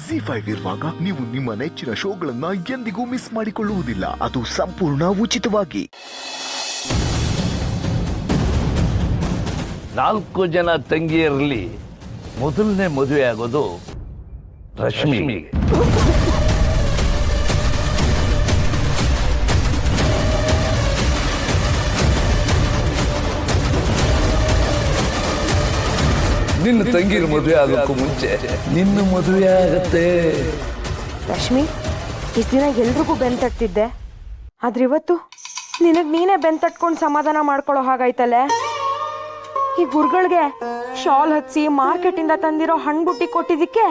ZEE5 ಇರುವಾಗ ನೀವು ನಿಮ್ಮ ನೆಚ್ಚಿನ ಶೋಗಳನ್ನ ಎಂದಿಗೂ ಮಿಸ್ ಮಾಡಿಕೊಳ್ಳುವುದಿಲ್ಲ. ಅದು ಸಂಪೂರ್ಣ ಉಚಿತವಾಗಿ. 4 ಜನ ತಂಗಿಯರಲ್ಲಿ ಮೊದಲನೇ ಮದುವೆ ಆಗೋದು ರಶ್ಮಿಗೆ. ನಿನ್ನ ತಂಗಿರ ಮದುವೆ ಆಗೋಕ್ಕೂ ಮುಂಚೆ ನಿನ್ನ ಮದುವೆ ಆಗತ್ತೆ. ರಶ್ಮಿ, ಇಷ್ಟು ದಿನ ಎಲ್ರಿಗೂ ಬೆಂತಟ್ತಿದ್ದೆ, ಆದ್ರೆ ಇವತ್ತು ನಿನಗ್ ನೀನೇ ಬೆಂತಟ್ಕೊಂಡು ಸಮಾಧಾನ ಮಾಡ್ಕೊಳ್ಳೋ ಹಾಗಾಯ್ತಲ್ಲೇ. ಈ ಗುರುಗಳಿಗೆ ಶಾಲ್ ಹಚ್ಚಿ ಮಾರ್ಕೆಟಿಂದ ತಂದಿರೋ ಹಣ್ಣು ಬುಟ್ಟಿ ಕೊಟ್ಟಿದ್ದಕ್ಕೆ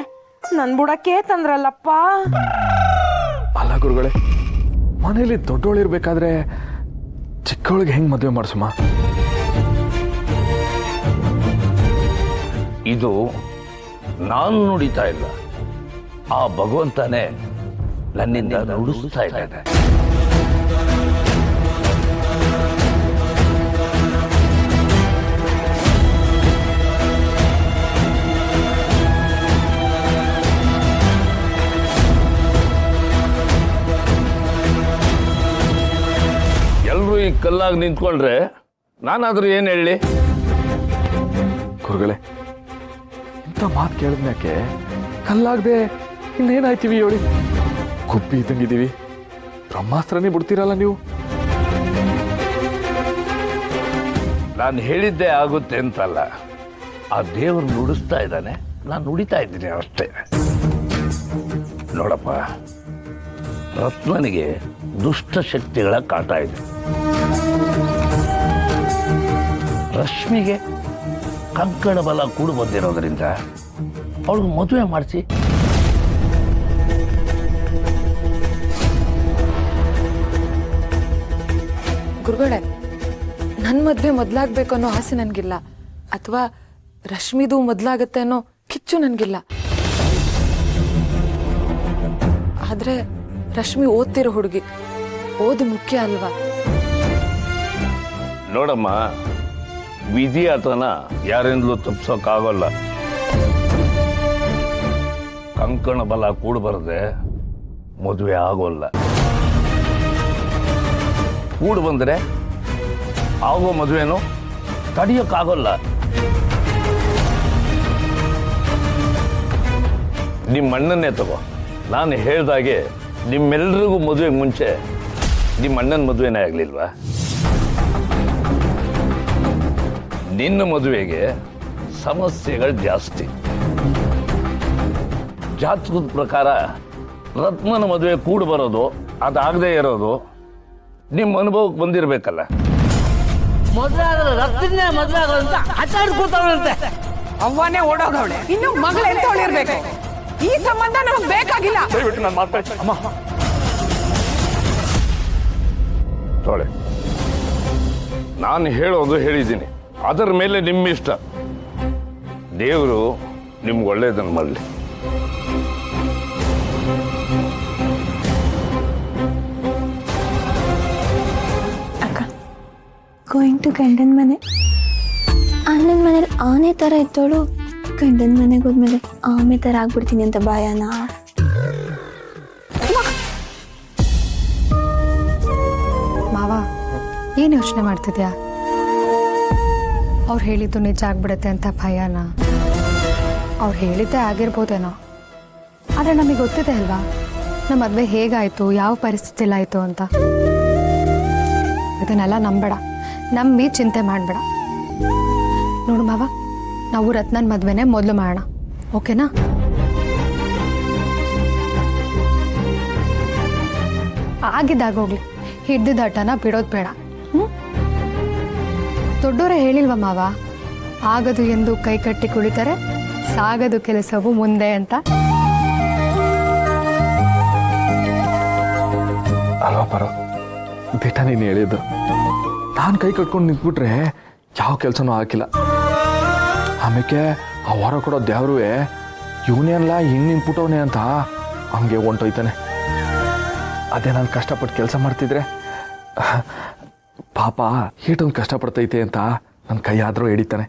ನನ್ ಬುಡಕ್ಕೆ ತಂದ್ರಲ್ಲಪ್ಪ. ಅಲ್ಲ ಗುರುಗಳೇ, ಮನೇಲಿ ದೊಡ್ಡೋಳಿರ್ಬೇಕಾದ್ರೆ ಚಿಕ್ಕವಳಿಗೆ ಹೆಂಗ್ ಮದುವೆ ಮಾಡಿಸಮ್ಮ? ಇದು ನಾನು ನುಡಿತಾ ಇಲ್ಲ, ಆ ಭಗವಂತನೇ ನನ್ನಿಂದ ನುಡಿಸ್ತಾ ಇದ್ದಾನೆ. ಎಲ್ಲರೂ ಈ ಕಲ್ಲಾಗಿ ನಿಂತ್ಕೊಂಡ್ರೆ ನಾನಾದ್ರೂ ಏನು ಹೇಳಿ? ಗುರುಗಳೇ, ಇಂಥ ಮಾತು ಕೇಳಿದ್ಮ್ಯಾಕೆ ಕಲ್ಲಾಗದೆ ಇನ್ನೇನಾಯ್ತೀವಿ ಹೇಳಿ? ಕುಪ್ಪಿ ಇದ್ದಂಗಿದ್ದೀವಿ, ಬ್ರಹ್ಮಾಸ್ತ್ರನೇ ಬಿಡ್ತೀರಲ್ಲ ನೀವು. ನಾನು ಹೇಳಿದ್ದೇ ಆಗುತ್ತೆ ಅಂತಲ್ಲ, ಆ ದೇವರು ನುಡಿಸ್ತಾ ಇದ್ದಾನೆ, ನಾನು ನುಡಿತಾ ಇದ್ದೀನಿ ಅಷ್ಟೇ. ನೋಡಪ್ಪ, ರತ್ನನಿಗೆ ದುಷ್ಟ ಶಕ್ತಿಗಳ ಕಾಟ ಇದೆ, ರಶ್ಮಿಗೆ ಕಂಕಣ ಬಲ ಕೂಡು ಬಂದಿರೋದ್ರಿಂದ ಅವಳಿಗೆ ಮದುವೆ ಮಾಡಿಸಿ. ಗುರುಗಳೇ, ನನ್ನ ಮದುವೆ ಮೊದಲಾಗಬೇಕು ಅನ್ನೋ ಆಸೆ ನನಗಿಲ್ಲ, ಅಥವಾ ರಶ್ಮಿದು ಮೊದಲಾಗತ್ತೆ ಅನ್ನೋ ಕಿಚ್ಚು ನನಗಿಲ್ಲ. ಆದರೆ ರಶ್ಮಿ ಓದ್ತಿರೋ ಹುಡುಗಿ, ಓದು ಮುಖ್ಯ ಅಲ್ವಾ? ನೋಡಮ್ಮ, ವಿಧಿ ಆತನ ಯಾರಿಂದಲೂ ತಪ್ಪಿಸೋಕ್ಕಾಗಲ್ಲ. ಕಂಕಣ ಬಲ ಕೂಡು ಬರದೆ ಮದುವೆ ಆಗೋಲ್ಲ. ಕೂಡು ಬಂದರೆ ಆಗೋ ಮದುವೆನೂ ತಡೆಯೋಕ್ಕಾಗೋಲ್ಲ. ನಿಮ್ಮ ಅಣ್ಣನ್ನೇ ತಗೋ, ನಾನು ಹೇಳ್ದಾಗೆ ನಿಮ್ಮೆಲ್ಲರಿಗೂ ಮದುವೆಗೆ ಮುಂಚೆ ನಿಮ್ಮ ಅಣ್ಣನ ಮದುವೆನೇ ಆಗಲಿಲ್ವಾ? ನಿನ್ನ ಮದುವೆಗೆ ಸಮಸ್ಯೆಗಳು ಜಾಸ್ತಿ. ಜಾತಕದ ಪ್ರಕಾರ ರತ್ನನ ಮದುವೆ ಕೂಡು ಬರೋದು, ಅದಾಗದೇ ಇರೋದು ನಿಮ್ಮ ಅನುಭವಕ್ಕೆ ಬಂದಿರಬೇಕಲ್ಲ. ಮದುವೆ ರತ್ನೇ ಮದುವೆ ಆಗೋದಂತ ಹಚ್ಚಾಡ್ಕೊತಾವಳಂತೆ. ಅವ್ವನೇ ಓಡೋಗವಳೆ, ಇನ್ನು ಮಗಳು ಎಂತವಳಿರ್ಬೇಕು. ಈ ಸಂಬಂಧ ನಮಗ್ ಬೇಕಾಗಿಲ್ಲ. ಅಮ್ಮ, ತೊಳೆ, ನಾನು ಹೇಳೋದು ಹೇಳಿದ್ದೀನಿ, ಅದರ ಮೇಲೆ ನಿಮ್ಮ ಇಷ್ಟ. ದೇವರು ನಿಮ್ಗೆ ಒಳ್ಳೇದನ್ನು ಮಾಡಲಿ. ಅಕ್ಕ, ಗೋಯಿಂಗ್ ಟು ಗಂಡನ ಮನೆ. ಅಣ್ಣನ ಮನೇಲಿ ಆನೆ ಥರ ಇದ್ದೋಳು ಗಂಡನ ಮನೆಗೆ ಹೋದ್ಮೇಲೆ ಆಮೆ ಥರ ಆಗ್ಬಿಡ್ತೀನಿ ಅಂತ ಭಯನ? ಮಾವ, ಏನು ಯೋಚನೆ ಮಾಡ್ತಿದ್ಯಾ? ಅವ್ರು ಹೇಳಿದ್ದು ನಿಜ ಆಗ್ಬಿಡುತ್ತೆ ಅಂತ ಭಯನ? ಅವ್ರು ಹೇಳಿದ್ದೇ ಆಗಿರ್ಬೋದೇನೋ, ಆದರೆ ನಮಗೆ ಗೊತ್ತಿದೆ ಅಲ್ವಾ ನಮ್ಮ ಮದುವೆ ಹೇಗಾಯಿತು, ಯಾವ ಪರಿಸ್ಥಿತಿಲಾಯಿತು ಅಂತ. ಇದನ್ನೆಲ್ಲ ನಂಬೇಡ, ನಂಬಿ ಚಿಂತೆ ಮಾಡಬೇಡ. ನೋಡು ಮಾವ, ನಾವು ರತ್ನನ ಮದುವೆನೇ ಮೊದಲು ಮಾಡೋಣ, ಓಕೆನಾ? ಆಗಿದ್ದಾಗೋಗ್ಲಿ, ಹಿಡ್ದಿದ್ದ ಆಟನ ಬಿಡೋದು ಬೇಡ. ದೊಡ್ಡವರೇ ಹೇಳಿಲ್ವ ಮಾವ, ಆಗದು ಎಂದು ಕೈ ಕಟ್ಟಿ ಕುಳಿತರೆ ಸಾಗದು ಕೆಲಸವು ಮುಂದೆ ಅಂತ. ಅಲ್ವಾ ಪರೋ, ದಿಟ ನೀನು ಹೇಳಿದ್ದು. ನಾನು ಕೈ ಕಟ್ಕೊಂಡು ನಿಂತ್ಬಿಟ್ರೆ ಯಾವ ಕೆಲಸನೂ ಹಾಕಿಲ್ಲ. ಆಮೇಲೆ ಆ ಹೊರ ಕೊಡೋ ದೇವ್ರುವೆ ಇವನೇನಲ್ಲ ಹಿಂಗೆ ನಿಂತ್ಬಿಟ್ಟವನೇ ಅಂತ ಹಂಗೆ ಹೊಂಟೋಯ್ತಾನೆ. ಅದೇ ನಾನು ಕಷ್ಟಪಟ್ಟು ಕೆಲಸ ಮಾಡ್ತಿದ್ರೆ ಪಾಪ ಏಟೊಂದು ಕಷ್ಟಪಡ್ತೈತೆ ಅಂತ ನನ್ನ ಕೈ ಆದರೂ ಹಿಡಿತಾನೆ.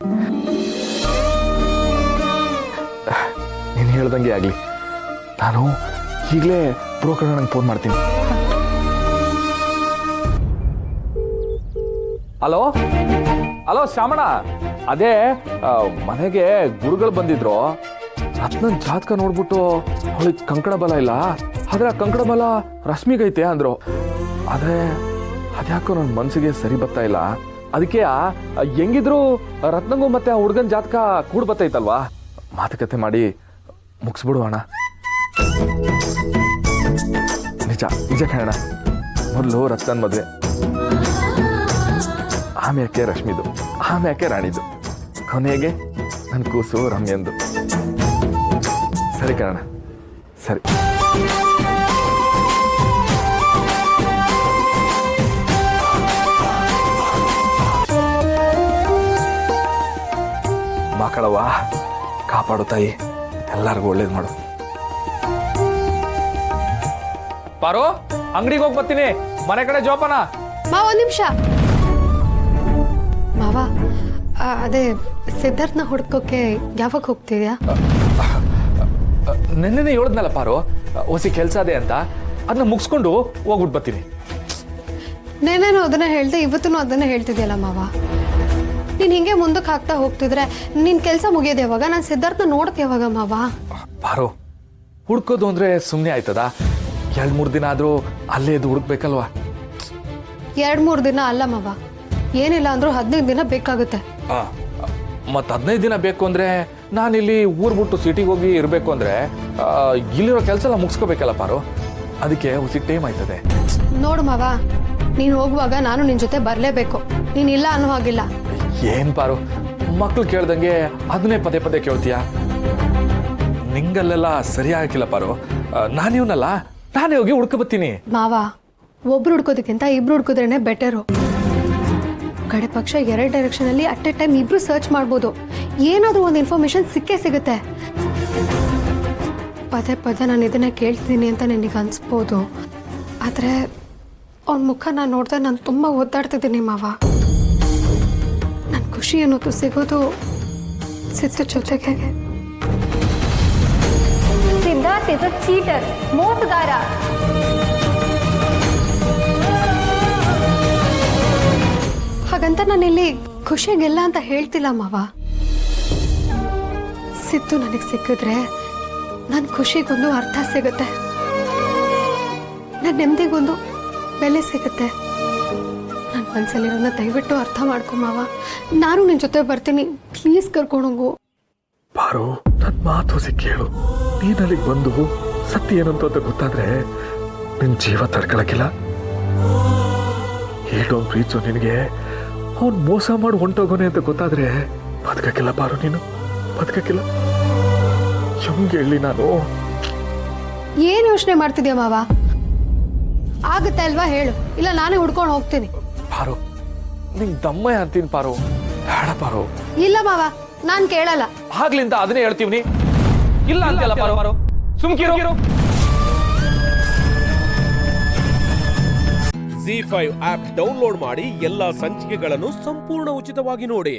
ನೀನು ಹೇಳ್ದಂಗೆ ಆಗಲಿ, ನಾನು ಈಗಲೇ ಬ್ರೋಕರ್ ನಂಗೆ ಫೋನ್ ಮಾಡ್ತೀನಿ. ಹಲೋ ಹಲೋ ಶ್ಯಾಮಣ್ಣ, ಅದೇ ಮನೆಗೆ ಗುರುಗಳು ಬಂದಿದ್ರು. ರತ್ನನ್ ಜಾತಕ ನೋಡ್ಬಿಟ್ಟು ಅವಳಿಗೆ ಕಂಕಣ ಬಲ ಇಲ್ಲ, ಆದ್ರೆ ಆ ಕಂಕಣ ಬಲ ರಶ್ಮಿಗೈತೆ ಅಂದ್ರು. ಆದ್ರೆ ಅದ್ಯಾಕೋ ನನ್ನ ಮನ್ಸಿಗೆ ಸರಿ ಬರ್ತಾ ಇಲ್ಲ. ಅದಕ್ಕೆ ಹೆಂಗಿದ್ರು ರತ್ನಂಗೂ ಮತ್ತೆ ಆ ಹುಡುಗನ ಜಾತಕ ಕೂಡ್ ಬರ್ತೈತಲ್ವಾ, ಮಾತುಕತೆ ಮಾಡಿ ಮುಗಿಸ್ಬಿಡು ಅಣ್ಣ. ನಿಜ ನಿಜ ಕಣ, ಮೊದಲು ರತ್ನನ್ ಮದುವೆ, ಆಮ್ಯಾಕೆ ರಶ್ಮಿದು, ಆಮ್ಯಾಕೆ ರಾಣಿದು, ಕೊನೆಗೆ ನನ್ನ ಕೂಸು ರಮ್ಯಂದು. ಸರಿ ಕಣ, ಸರಿ. ಮಕ್ಕಳವ್ವ ಕಾಪಾಡು ತಾಯಿ, ಎಲ್ಲರಿಗೂ ಒಳ್ಳೇದು ಮಾಡು. ಪಾರೋ, ಅಂಗಡಿಗೆ ಹೋಗಿ ಬರ್ತೀನಿ, ಮನೆ ಕಡೆ ಜೋಪಾನ. ಮಾವ ಒಂದು ನಿಮಿಷ. ಮಾವ ಅದೇ ಸಿದ್ಧಾರ್ಥನ ಹುಡ್ಕೋಕೆ ಯಾವಾಗ ಹೋಗ್ತಿದ್ಯಾ? ನೆನ್ನೆ ಹೇಳಿದ್ನಲ್ಲ ಪಾರು, ಹೊಸಿ ಕೆಲಸ ಅದೇ ಅಂತ, ಅದನ್ನ ಮುಗಿಸ್ಕೊಂಡು ಹೋಗ್ಬಿಟ್ಟು ಬರ್ತೀನಿ. ನೆನ್ನೆನೂ ಅದನ್ನ ಹೇಳ್ದೆ, ಇವತ್ತೂ ಅದನ್ನ ಹೇಳ್ತಿದ್ಯಲ್ಲ ಮಾವ. ನೀನು ಹಿಂಗೆ ಮುಂದಕ್ಕೆ ಹಾಕ್ತಾ ಹೋಗ್ತಿದ್ರೆ ನಿನ್ನ ಕೆಲಸ ಮುಗಿಯೋದು ಯಾವಾಗ? ನಾನು ಸಿದ್ಧಾರ್ಥನ ನೋಡ್ತೆ ಯಾವಾಗ ಮಾವ? ಪಾರು, ಹುಡ್ಕೋದು ಅಂದ್ರೆ ಸುಮ್ಮನೆ ಆಯ್ತದ? 2-3 ದಿನ ಆದ್ರೂ ಅಲ್ಲೇ ಇದು ಹುಡುಕ್ಬೇಕಲ್ವಾ? 2-3 ದಿನ ಅಲ್ಲ ಮಾವ, ಏನಿಲ್ಲ ಅಂದ್ರೂ 15 ದಿನ ಬೇಕಾಗುತ್ತೆ. ಮತ್ತೆ 15 ದಿನ ಬೇಕು ಅಂದ್ರೆ ನಾನಿಲ್ಲಿ ಊರ್ ಬಿಟ್ಟು ಸಿಟಿಗೆ ಹೋಗಿ ಇರಬೇಕು ಅಂದ್ರೆ ಇಲ್ಲಿರೋ ಕೆಲಸ ಎಲ್ಲ ಮುಗಿಸ್ಕೋಬೇಕಲ್ಲ ಪಾರು, ಅದಕ್ಕೆ ಹುಸಿ ಟೈಮ್ ಆಯ್ತದೆ. ನೋಡು ಮಾವ, ನೀನು ಹೋಗುವಾಗ ನಾನು ನಿನ್ನ ಜೊತೆ ಬರಲೇಬೇಕು, ನೀನು ಇಲ್ಲ ಅನ್ನೋ ಹಾಗಿಲ್ಲ. ಏನ್ ಪಾರು, ಮಕ್ಳು ಕೇಳ್ದಂಗೆ ಅದನ್ನೇ ಪದೇ ಪದೇ ಕೇಳ್ತೀಯ? ನಿಂಗಲ್ಲೆಲ್ಲ ಸರಿಯಾಗಿಲ್ಲ ಪಾರು. ನಾನಿವ್ನಲ್ಲ, ನಾನೇ ಹೋಗಿ ಹುಡ್ಕೊಬತ್ತೀನಿ. ಮಾವ, ಒಬ್ರು ಹುಡ್ಕೋದಕ್ಕಿಂತ ಇಬ್ರು ಹುಡ್ಕೋದ್ರೇನೆ ಬೆಟರು. ಕಡೆ ಪಕ್ಷ 2 ಡೈರೆಕ್ಷನಲ್ಲಿ ಅಟ್ ಎ ಟೈಮ್ ಇಬ್ರು ಸರ್ಚ್ ಮಾಡ್ಬೋದು, ಏನಾದರೂ ಒಂದು ಇನ್ಫಾರ್ಮೇಶನ್ ಸಿಕ್ಕೇ ಸಿಗುತ್ತೆ. ಪದೇ ಪದೇ ನಾನು ಇದನ್ನೇ ಕೇಳ್ತೀನಿ ಅಂತ ನಿನಗೆ ಅನಿಸ್ಬೋದು, ಆದರೆ ಅವನ ಮುಖ ನಾನು ನೋಡಿದೆ ನಾನು ತುಂಬ ಒದ್ದಾಡ್ತಿದ್ದೀನಿ ಮಾವ. ನನ್ನ ಖುಷಿ ಅನ್ನೋದು ಸಿಗೋದು ಸಿದ್ದು ಜೊತೆಗೆ. ಸಿದ್ಧಾರ್ಥ್ ಇಸ್ ಅ ಚೀಟರ್, ಮೋಸಗಾರ. ಹಾಗಂತ ನಾನಿಲ್ಲಿ ಖುಷಿಯಾಗಿಲ್ಲ ಅಂತ ಹೇಳ್ತಿಲ್ಲ ಮಾವ. ಸಿದ್ದು ನನಗೆ ಸಿಕ್ಕಿದ್ರೆ ನನ್ನ ಖುಷಿಗೊಂದು ಅರ್ಥ ಸಿಗುತ್ತೆ, ನನ್ನ ನೆಮ್ಮದಿಗೊಂದು ಬೆಲೆ ಸಿಗುತ್ತೆ. ನನ್ನ ಮನಸ್ಸಲ್ಲಿರೋದನ್ನ ದಯವಿಟ್ಟು ಅರ್ಥ ಮಾಡ್ಕೊ ಮಾವ. ನಾನು ನಿನ್ನ ಜೊತೆ ಬರ್ತೀನಿ, ಪ್ಲೀಸ್ ಕರ್ಕೊಂಡೋಗು. ಪಾರು, ನನ್ನ ಮಾತು ಹೊಸಿ ಕೇಳು. ನೀನಲ್ಲಿಗೆ ಬಂದು ಸತ್ಯ ಏನಂತ ಅಂತ ಗೊತ್ತಾದ್ರೆ ನಿನ್ ಜೀವ ತಡ್ಕೊಳಕ್ಕಿಲ್ಲ. ಹೇಳೋನ್ ಪ್ರೀತಿಸೋ ನಿನಗೆ ಅವ್ನು ಮೋಸ ಮಾಡಿ ಹೊಂಟೋಗೋನೆ ಅಂತ ಗೊತ್ತಾದ್ರೆ ಬದುಕಕ್ಕಿಲ್ಲ ಪಾರು, ನೀನು ಬದುಕಕ್ಕಿಲ್ಲ. ಹೆಂಗೆ ಹೇಳಿ ನಾನು? ಏನು ಯೋಚನೆ ಮಾಡ್ತಿದ್ಯಾ ಮಾವ? ಆಗುತ್ತೆ ಅಲ್ವಾ ಹೇಳು, ಇಲ್ಲ ನಾನೇ ಹುಡ್ಕೊಂಡು ಹೋಗ್ತೀನಿ. ಪಾರು, ನಿಂಗೆ ದಮ್ಮಯ್ಯ ಅಂತೀನಿ ಪಾರು, ಬೇಡ ಪಾರು. ಇಲ್ಲ ಮಾವ, ನಾನು ಕೇಳಲ್ಲ. ಆಗ್ಲಿಂದ ಅದನ್ನೇ ಹೇಳ್ತೀವಿ, ಇಲ್ಲ ಅಂತೆಲ್ಲ ಪಾರು. ಸುಮ್ಕಿರೋ. ZEE5 ಆಪ್ ಡೌನ್ಲೋಡ್ ಮಾಡಿ ಎಲ್ಲಾ ಸಂಚಿಕೆಗಳನ್ನು ಸಂಪೂರ್ಣ ಉಚಿತವಾಗಿ ನೋಡಿ.